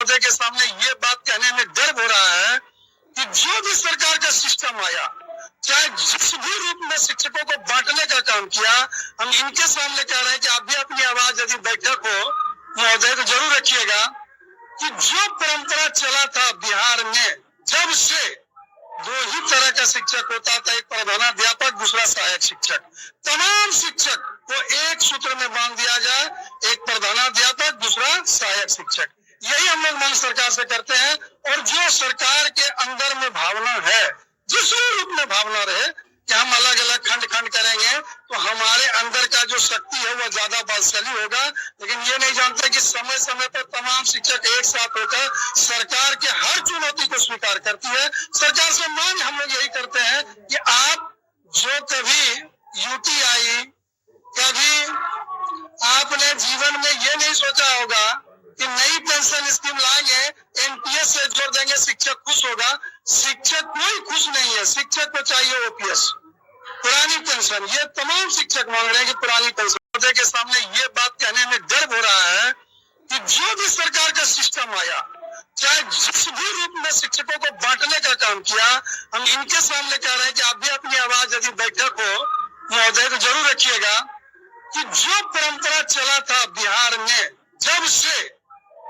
महोदय के सामने ये बात कहने में गर्व हो रहा है कि जो भी सरकार का सिस्टम आया, चाहे जिस भी रूप में शिक्षकों को बांटने का काम किया, हम इनके सामने कह रहे हैं कि आप भी अपनी आवाज यदि बैठक हो महोदय तो जरूर रखिएगा कि जो परंपरा चला था बिहार में, जब से दो ही तरह का शिक्षक होता था, एक प्रधानाध्यापक दूसरा सहायक शिक्षक। तमाम शिक्षक को एक सूत्र में बांध दिया जाए, एक प्रधानाध्यापक दूसरा सहायक शिक्षक। यही हम लोग मांग सरकार से करते हैं। और जो सरकार के अंदर में भावना है, जिस रूप में भावना रहे कि हम अलग अलग खंड खंड करेंगे तो हमारे अंदर का जो शक्ति है वो ज्यादा बलशाली होगा, लेकिन ये नहीं जानते कि समय समय पर तमाम शिक्षक एक साथ होकर सरकार के हर चुनौती को स्वीकार करती है। सरकार से मांग हम लोग यही करते हैं कि आप जो कभी यूटीआई, कभी आपने जीवन में ये नहीं सोचा होगा कि नई पेंशन स्कीम लाएंगे, एनपीएस से जोड़ देंगे, शिक्षक खुश होगा। शिक्षक कोई खुश नहीं है, शिक्षक को चाहिए ओपीएस, पुरानी पेंशन। ये तमाम शिक्षक मांग रहे हैं कि पुरानी पेंशन। महोदय के सामने ये बात कहने में गर्व हो रहा है कि जो भी सरकार का सिस्टम आया, चाहे जिस भी रूप में शिक्षकों को बांटने का काम किया, हम इनके सामने कह रहे हैं कि आप भी अपनी आवाज यदि बैठक हो महोदय तो जरूर रखिएगा कि जो परंपरा चला था बिहार में, जब से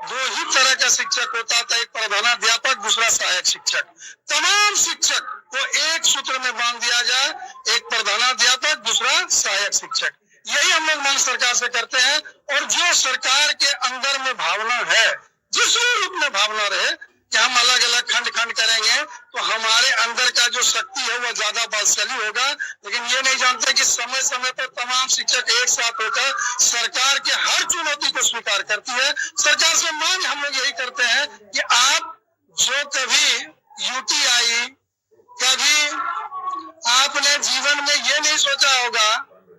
दो ही तरह का शिक्षक होता था, एक प्रधानाध्यापक दूसरा सहायक शिक्षक। तमाम शिक्षक को एक सूत्र में बांध दिया जाए, एक प्रधानाध्यापक दूसरा सहायक शिक्षक। यही हम लोग मांग सरकार से करते हैं। और जो सरकार के अंदर में भावना है, जिस रूप में भावना रहे कि हम अलग अलग खंड खंड करेंगे तो हमारे अंदर का जो शक्ति है वो ज्यादा बलशाली होगा, लेकिन ये नहीं जानते कि समय समय पर तमाम शिक्षक एक साथ होकर सरकार के हर चुनौती को स्वीकार करती है। सरकार से मांग हम लोग यही करते हैं कि आप जो कभी यूटीआई, कभी आपने जीवन में ये नहीं सोचा होगा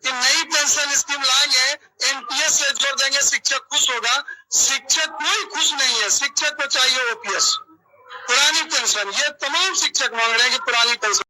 कि नई पेंशन स्कीम लाएंगे, एनपीएस से जोड़ देंगे, शिक्षक खुश होगा। शिक्षक कोई खुश नहीं है, शिक्षक को चाहिए ओपीएस, पुरानी पेंशन। ये तमाम शिक्षक मांग रहे हैं कि पुरानी पेंशन।